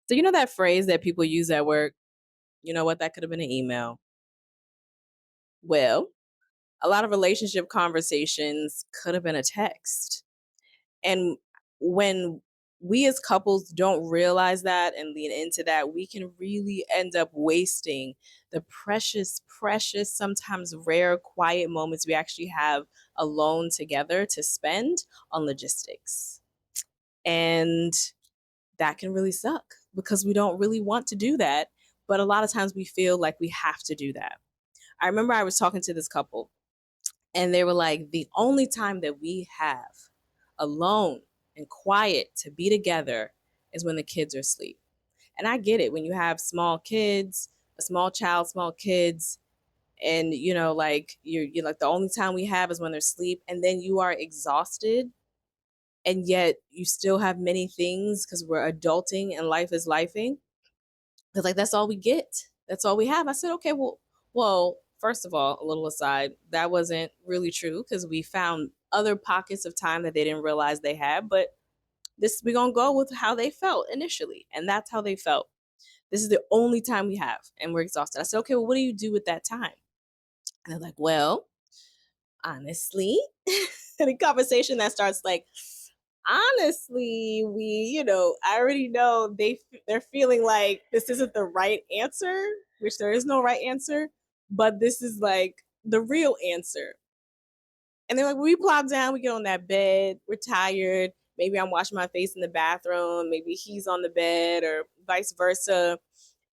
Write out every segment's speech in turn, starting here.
So you know that phrase that people use at work? You know what? That could have been an email. Well, a lot of relationship conversations could have been a text. And when we as couples don't realize that and lean into that, we can really end up wasting the precious, precious, sometimes rare, quiet moments we actually have alone together to spend on logistics. And that can really suck because we don't really want to do that. But a lot of times we feel like we have to do that. I remember I was talking to this couple and they were like, the only time that we have alone and quiet to be together is when the kids are asleep. And I get it when you have small kids, a small child, small kids, and like you're like the only time we have is when they're asleep, and then you are exhausted, and yet you still have many things because we're adulting and life is lifing. It's like that's all we get. That's all we have. I said, okay, well, first of all, a little aside, that wasn't really true because we found other pockets of time that they didn't realize they had. But this we're gonna go with how they felt initially, and that's how they felt. This is the only time we have, and we're exhausted. I said, okay, well, what do you do with that time? And they're like, well, honestly, and a conversation that starts like, honestly, I already know they're feeling like this isn't the right answer, which there is no right answer, but this is like the real answer. And they're like, we plop down, we get on that bed, we're tired. Maybe I'm washing my face in the bathroom, maybe he's on the bed, or vice versa.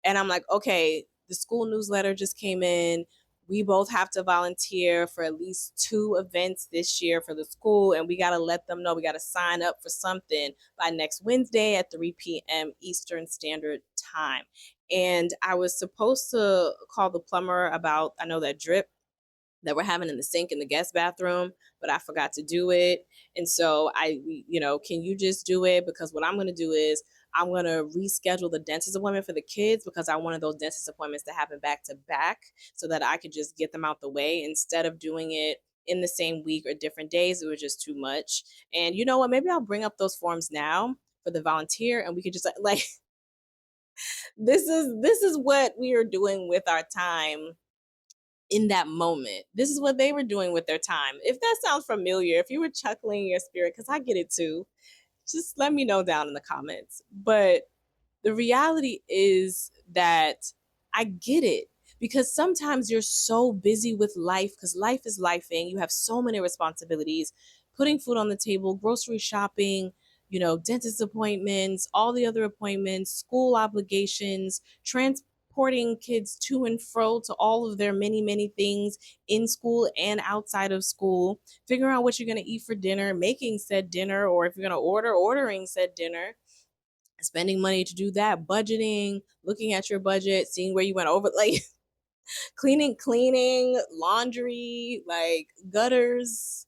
And I'm like, okay, the school newsletter just came in. We both have to volunteer for at least 2 events this year for the school, and we got to let them know we got to sign up for something by next Wednesday at 3 p.m. Eastern Standard Time. And I was supposed to call the plumber about, I know that drip that we're having in the sink in the guest bathroom, but I forgot to do it. And so can you just do it? Because what I'm going to do is I'm going to reschedule the dentist appointment for the kids because I wanted those dentist appointments to happen back to back so that I could just get them out the way instead of doing it in the same week or different days. It was just too much. And you know what? Maybe I'll bring up those forms now for the volunteer and we could just like this is what we are doing with our time in that moment. This is what they were doing with their time. If that sounds familiar, if you were chuckling in your spirit, because I get it too, just let me know down in the comments. But the reality is that I get it because sometimes you're so busy with life because life is lifing. You have so many responsibilities, putting food on the table, grocery shopping, dentist appointments, all the other appointments, school obligations, transporting kids to and fro to all of their many, many things in school and outside of school, figuring out what you're going to eat for dinner, making said dinner, or if you're going to ordering said dinner, spending money to do that, budgeting, looking at your budget, seeing where you went over, like cleaning, laundry, like gutters.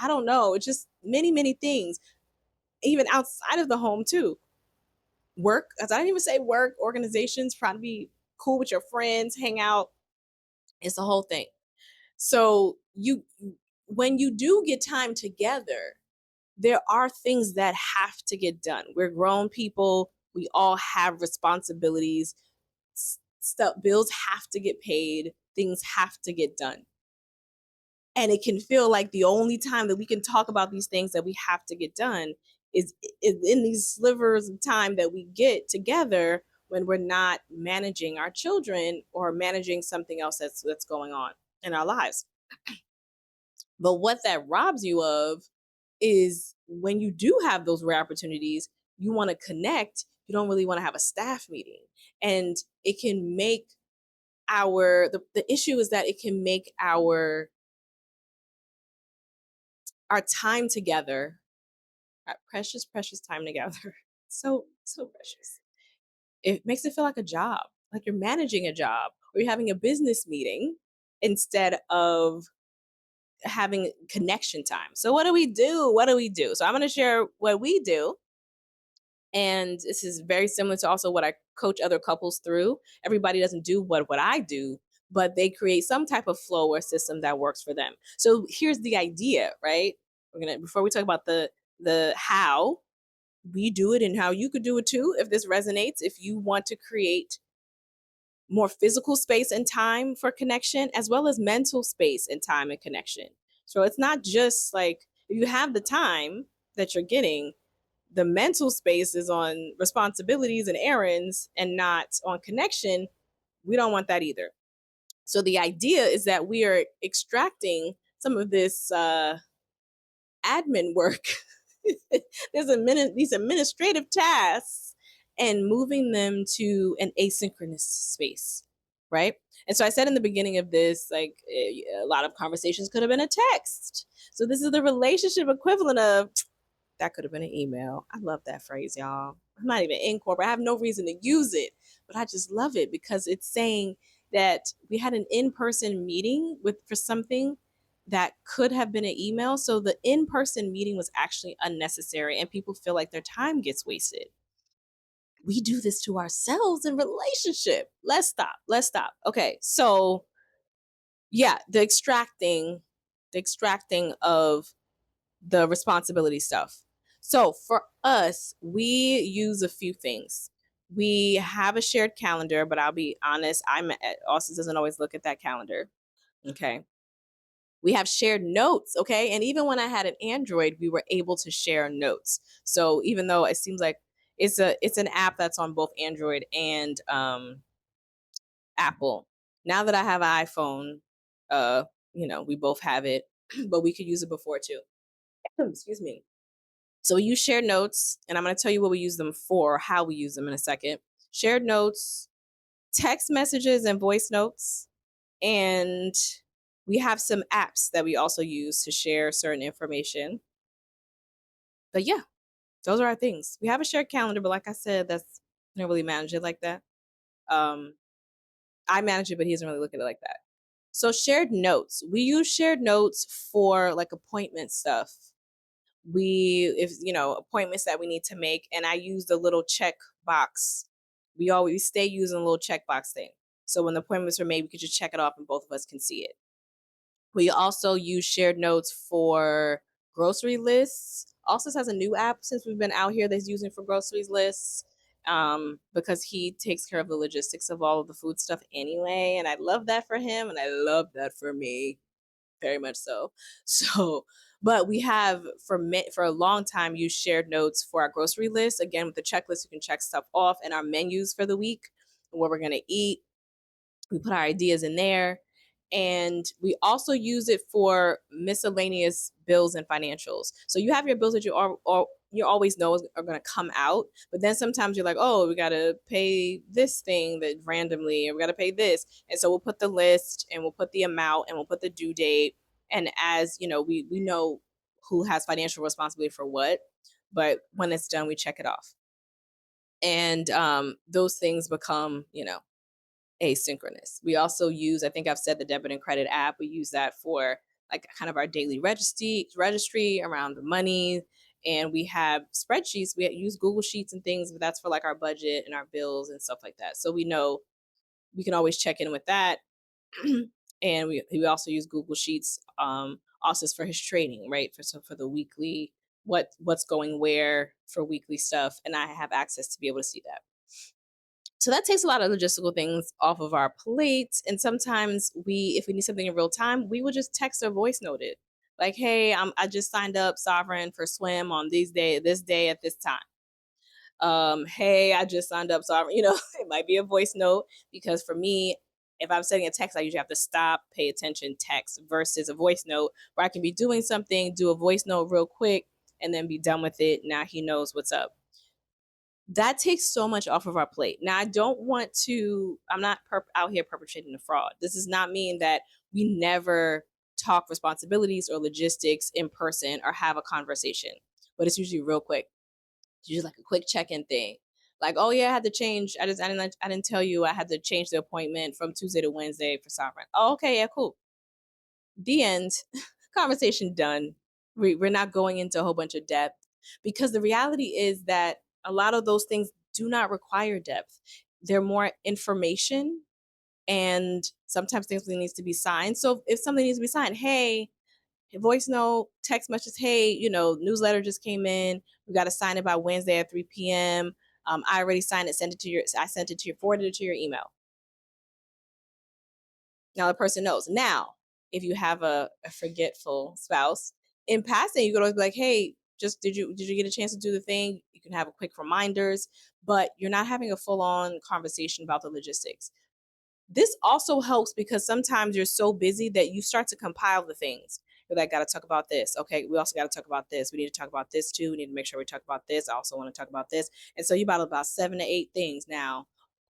I don't know. It's just many, many things, even outside of the home too. Work, as I didn't even say work, organizations, try to be cool with your friends, hang out. It's the whole thing. So when you do get time together, there are things that have to get done. We're grown people. We all have responsibilities. Stuff, bills have to get paid. Things have to get done. And it can feel like the only time that we can talk about these things that we have to get done is in these slivers of time that we get together when we're not managing our children or managing something else that's going on in our lives. But what that robs you of is when you do have those rare opportunities, you want to connect, you don't really want to have a staff meeting. And it can make the issue is that it can make our time together, our precious, precious time together, so precious. It makes it feel like a job, like you're managing a job or you're having a business meeting instead of having connection time. So what do we do? What do we do? So I'm going to share what we do. And this is very similar to also what I coach other couples through. Everybody doesn't do what I do, but they create some type of flow or system that works for them. So here's the idea, right? Before we talk about the how, we do it and how you could do it too if this resonates. If you want to create more physical space and time for connection, as well as mental space and time and connection. So it's not just like if you have the time that you're getting, the mental space is on responsibilities and errands and not on connection. We don't want that either. So the idea is that we are extracting some of this admin work. These administrative tasks and moving them to an asynchronous space, right? And so I said in the beginning of this, like a lot of conversations could have been a text. So this is the relationship equivalent of that could have been an email. I love that phrase, y'all. I'm not even in corporate. I have no reason to use it, but I just love it because it's saying that we had an in-person meeting with for something that could have been an email. So the in-person meeting was actually unnecessary and people feel like their time gets wasted. We do this to ourselves in relationship. Let's stop. Let's stop. Okay. So yeah, the extracting of the responsibility stuff. So for us, we use a few things. We have a shared calendar, but I'll be honest, Austin doesn't always look at that calendar. Okay. We have shared notes, okay? And even when I had an Android, we were able to share notes. So even though it seems like it's an app that's on both Android and Apple. Now that I have an iPhone, we both have it, but we could use it before too. Excuse me. So we use shared notes, and I'm going to tell you what we use them for, how we use them in a second. Shared notes, text messages, and voice notes. And we have some apps that we also use to share certain information. But yeah, those are our things. We have a shared calendar, but like I said, I don't really manage it like that. Um, I manage it, but he doesn't really look at it like that. So shared notes. We use shared notes for like appointment stuff. If appointments that we need to make, and I use the little check box. We always stay using a little checkbox thing. So when the appointments are made, we could just check it off and both of us can see it. We also use shared notes for grocery lists. Also has a new app since we've been out here that's using for groceries lists, because he takes care of the logistics of all of the food stuff anyway. And I love that for him, and I love that for me, very much so. So, but we have for a long time used shared notes for our grocery list. Again, with the checklist, you can check stuff off, and our menus for the week, what we're gonna eat. We put our ideas in there. And we also use it for miscellaneous bills and financials. So you have your bills that you always know are going to come out, but then sometimes you're like, oh, we got to pay this thing that randomly, or we got to pay this. And so we'll put the list, and we'll put the amount, and we'll put the due date. And as you know, we know who has financial responsibility for what, but when it's done, we check it off. And those things become, asynchronous. We also use, I think I've said, the debit and credit app. We use that for like kind of our daily registry around the money. And we have spreadsheets. We use Google Sheets and things, but that's for like our budget and our bills and stuff like that. So we know we can always check in with that. And we also use Google Sheets, also for his training, right? For the weekly, what's going where for weekly stuff. And I have access to be able to see that. So that takes a lot of logistical things off of our plate. And sometimes if we need something in real time, we will just text or voice note it. Like, hey, I just signed up Sovereign for swim on this day at this time. Hey, I just signed up Sovereign. It might be a voice note, because for me, if I'm sending a text, I usually have to stop, pay attention, text, versus a voice note where I can be doing something, do a voice note real quick, and then be done with it. Now he knows what's up. That takes so much off of our plate. Now, I'm not out here perpetrating a fraud. This does not mean that we never talk responsibilities or logistics in person or have a conversation, but it's usually real quick. It's usually like a quick check-in thing. Like, oh yeah, I had to change. I didn't tell you I had to change the appointment from Tuesday to Wednesday for Sovereign. Oh, okay, yeah, cool. The end. Conversation done. We're not going into a whole bunch of depth, because the reality is that a lot of those things do not require depth. They're more information, and sometimes things needs to be signed. So if something needs to be signed, hey, voice note, text message, hey, newsletter just came in. We got to sign it by Wednesday at 3 p.m. I already signed it, I sent it to your, forwarded it to your email. Now the person knows. Now, if you have a forgetful spouse, in passing, you could always be like, hey, just did you get a chance to do the thing? You can have a quick reminders, but you're not having a full-on conversation about the logistics. This also helps because sometimes you're so busy that you start to compile the things. You're like, got to talk about this. Okay, we also got to talk about this. We need to talk about this too. We need to make sure we talk about this. I also want to talk about this. And so you about 7 to 8 things now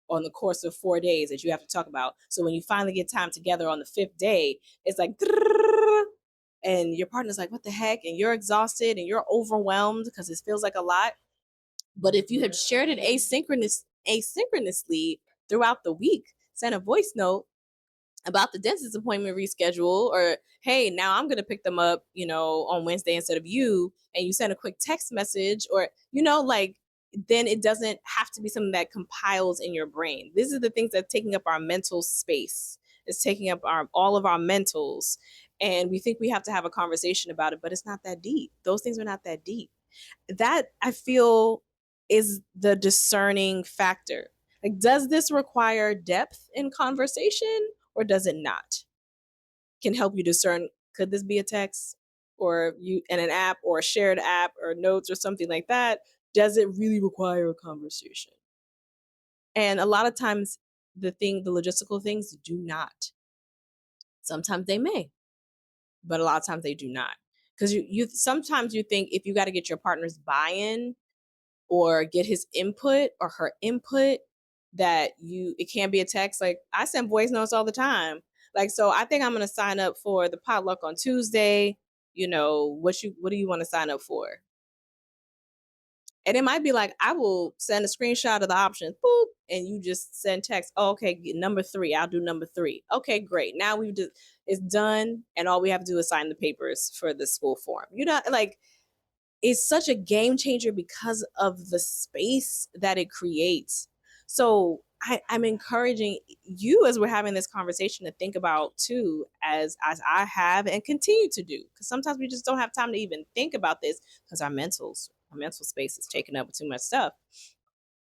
on the course of 4 days that you have to talk about. So when you finally get time together on the fifth day, it's like, and your partner's like, what the heck? And you're exhausted and you're overwhelmed because it feels like a lot. But if you have shared it asynchronously throughout the week, send a voice note about the dentist appointment reschedule, or hey, now I'm going to pick them up, on Wednesday instead of you, and you send a quick text message, or like, then it doesn't have to be something that compiles in your brain. These are the things that are taking up our mental space. It's taking up all of our mentals, and we think we have to have a conversation about it, but it's not that deep. Those things are not that deep. That, I feel, is the discerning factor. Like, does this require depth in conversation or does it not? Can help you discern, could this be a text or you in an app or a shared app or notes or something like that? Does it really require a conversation? And a lot of times the logistical things do not. Sometimes they may, but a lot of times they do not. Because you sometimes you think if you got to get your partner's buy-in or get his input or her input, that it can't be a text. Like, I send voice notes all the time. Like, so I think I'm going to sign up for the potluck on Tuesday. What do you want to sign up for? And it might be like, I will send a screenshot of the options, boop, and you just send text. Oh, okay, number 3. I'll do number 3. Okay, great. Now it's done, and all we have to do is sign the papers for the school form. Like, is such a game changer because of the space that it creates. So I'm encouraging you, as we're having this conversation, to think about too, as I have and continue to do, because sometimes we just don't have time to even think about this because our mental space is taken up with too much stuff.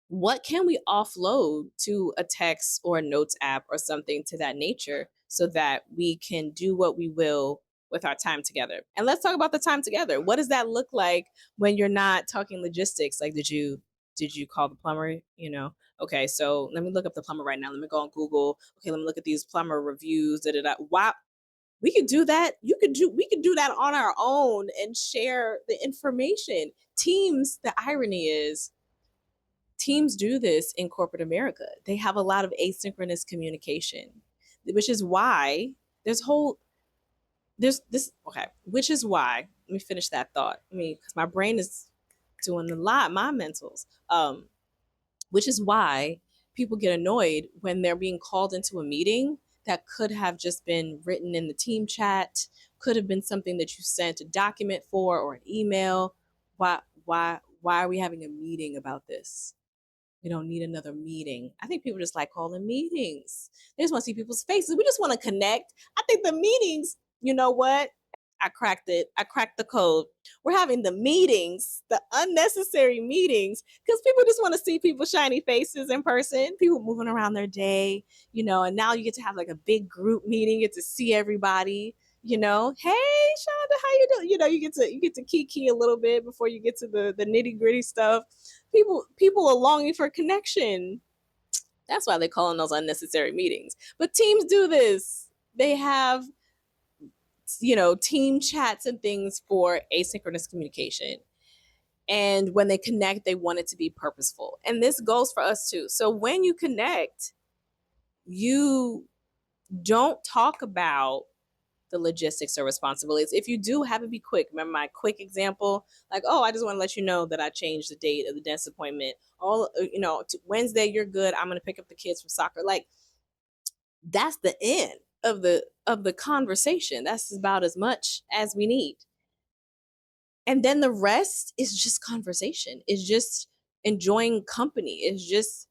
What can we offload to a text or a notes app or something to that nature so that we can do what we will with our time together? And let's talk about the time together. What does that look like when you're not talking logistics? Like, did you call the plumber? Okay, so let me look up the plumber right now. Let me go on Google. Okay, let me look at these plumber reviews. Wow, we could do that. We could do that on our own and share the information. Teams, the irony is, teams do this in corporate America. They have a lot of asynchronous communication, which is why there's this. Okay, which is why, let me finish that thought. Because my brain is doing a lot, my mentals. Which is why people get annoyed when they're being called into a meeting that could have just been written in the team chat, could have been something that you sent a document for or an email. Why are we having a meeting about this? We don't need another meeting. I think people just like calling meetings. They just want to see people's faces. We just want to connect. I think the meetings, you know what? I cracked it. I cracked the code. We're having the meetings, the unnecessary meetings, because people just want to see people's shiny faces in person, people moving around their day, and now you get to have like a big group meeting, you get to see everybody, hey, Shonda, how you doing? You get to kiki a little bit before you get to the nitty-gritty stuff. People are longing for connection. That's why they call in those unnecessary meetings. But teams do this. They have team chats and things for asynchronous communication. And when they connect, they want it to be purposeful. And this goes for us too. So when you connect, you don't talk about the logistics or responsibilities. If you do, have it be quick. Remember my quick example? Like, oh, I just want to let you know that I changed the date of the dentist appointment. Wednesday, you're good. I'm going to pick up the kids from soccer. Like, that's the end of the conversation. That's about as much as we need. And then the rest is just conversation. It's just enjoying company. It's just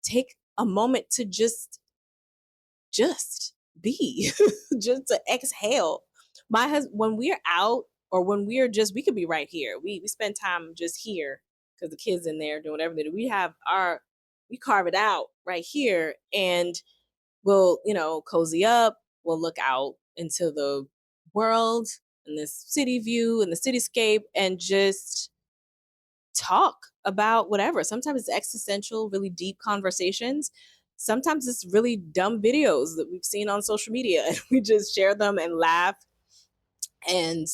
take a moment to just be, just to exhale My husband, when we're out or when we're just, we could be right here. We spend time just here because the kids in there doing whatever they do. We carve it out right here, and we'll, cozy up. We'll look out into the world and this city view and the cityscape and just talk about whatever. Sometimes it's existential, really deep conversations. Sometimes it's really dumb videos that we've seen on social media and we just share them and laugh. And,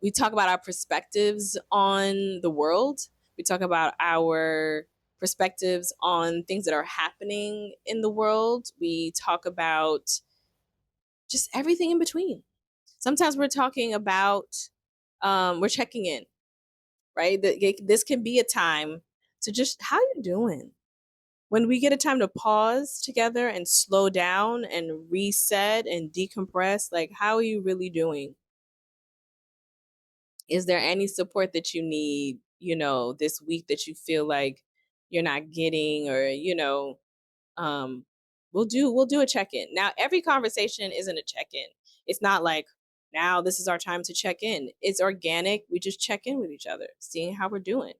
we talk about our perspectives on the world. We talk about our perspectives on things that are happening in the world. We talk about just everything in between. Sometimes we're talking about, we're checking in, right? This can be a time to just, how you doing? When we get a time to pause together and slow down and reset and decompress, like, how are you really doing? Is there any support that you need, this week that you feel like you're not getting, or, um, we'll do a check-in. Now, every conversation isn't a check-in. It's not like, now this is our time to check in. It's organic. We just check in with each other, seeing how we're doing.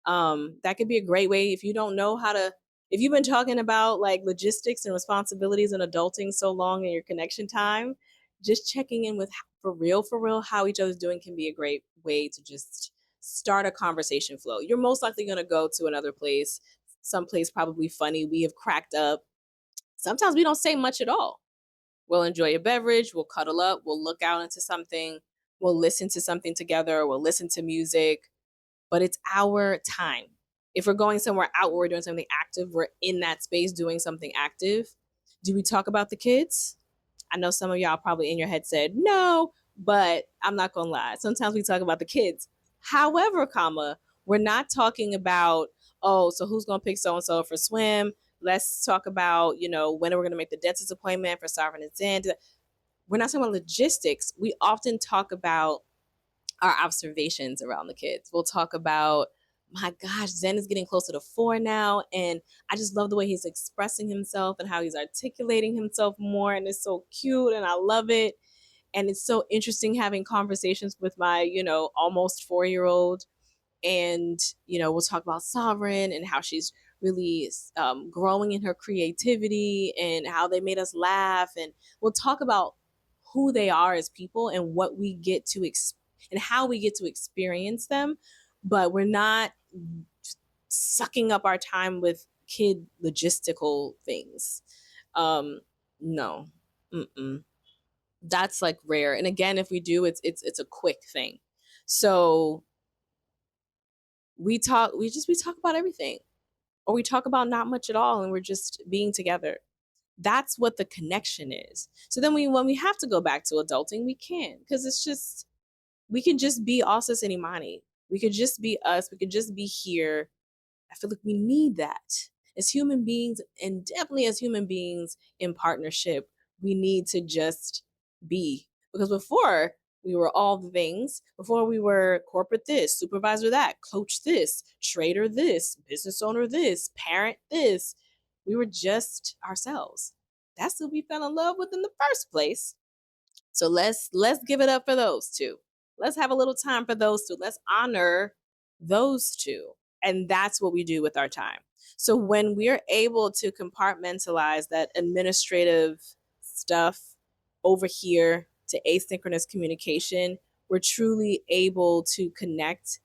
That could be a great way if you don't know how to, if you've been talking about like logistics and responsibilities and adulting so long in your connection time, just checking in with, for real, how each other's doing can be a great way to just start a conversation flow. You're most likely going to go to another place, someplace probably funny. We have cracked up. Sometimes we don't say much at all. We'll enjoy a beverage, we'll cuddle up, we'll look out into something, we'll listen to something together, we'll listen to music, but it's our time. If we're going somewhere out where we're doing something active, we're in that space doing something active. Do we talk about the kids? I know some of y'all probably in your head said no, but I'm not gonna lie. Sometimes we talk about the kids. However, we're not talking about, oh, so who's gonna pick so and so for swim? Let's talk about, when are we gonna make the dentist appointment for Sovereign and Zen. We're not talking about logistics. We often talk about our observations around the kids. We'll talk about, my gosh, Zen is getting closer to 4 now, and I just love the way he's expressing himself and how he's articulating himself more, and it's so cute, and I love it. And it's so interesting having conversations with my, almost 4-year-old, and we'll talk about Sovereign and how she's really growing in her creativity and how they made us laugh, and we'll talk about who they are as people and what we get to and how we get to experience them, but we're not sucking up our time with kid logistical things. No. Mm-mm. That's like rare, and again, if we do, it's a quick thing. So we talk about everything, or we talk about not much at all, and we're just being together. That's what the connection is. So then when we have to go back to adulting, we can, because it's just, we can just be Osas and Imani. We could just be us. We could just be here. I feel like we need that as human beings, and definitely as human beings in partnership. We need to just be, because before we were all the things. Before we were corporate this, supervisor that, coach this, trader this, business owner this, parent this. We were just ourselves. That's who we fell in love with in the first place. So let's give it up for those two. Let's have a little time for those two. Let's honor those two. And that's what we do with our time. So when we're able to compartmentalize that administrative stuff over here to asynchronous communication, we're truly able to connect,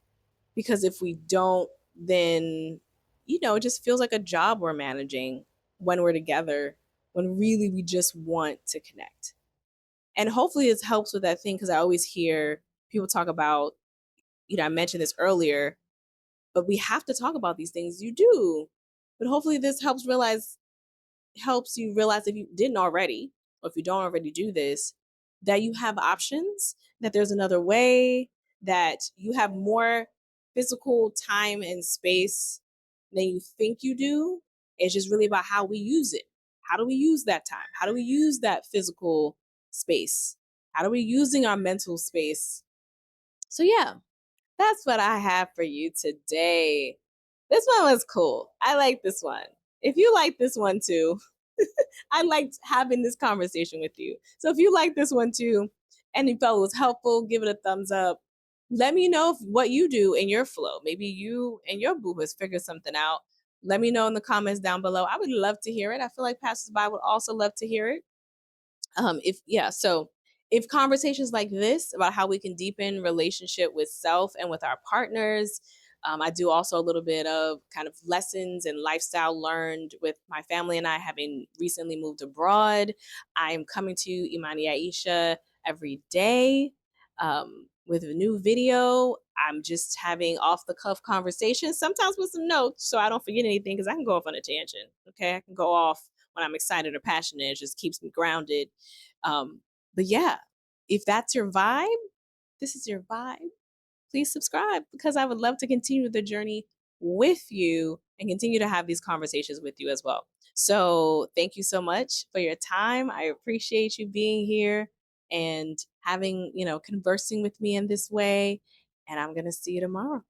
because if we don't, then it just feels like a job we're managing when we're together, when really we just want to connect. And hopefully it helps with that thing, because I always hear people talk about, I mentioned this earlier, but we have to talk about these things. You do. But hopefully this helps you realize, if you didn't already, or if you don't already do this, that you have options, that there's another way, that you have more physical time and space than you think you do. It's just really about how we use it. How do we use that time? How do we use that physical space? How are we using our mental space? So yeah, that's what I have for you today. This one was cool. I like this one. If you like this one too, I liked having this conversation with you. So if you like this one too, and you felt it was helpful, give it a thumbs up. Let me know what you do in your flow. Maybe you and your boo has figured something out. Let me know in the comments down below. I would love to hear it. I feel like passersby would also love to hear it. If yeah, so if conversations like this about how we can deepen relationship with self and with our partners, I do also a little bit of kind of lessons and lifestyle learned with my family and I having recently moved abroad. I am coming to Imani Aisha every day with a new video. I'm just having off the cuff conversations, sometimes with some notes so I don't forget anything because I can go off on a tangent. Okay. I can go off when I'm excited or passionate. It just keeps me grounded. Um, but yeah, if that's your vibe, this is your vibe. Please subscribe because I would love to continue the journey with you and continue to have these conversations with you as well. So, thank you so much for your time. I appreciate you being here and having, conversing with me in this way. And I'm going to see you tomorrow.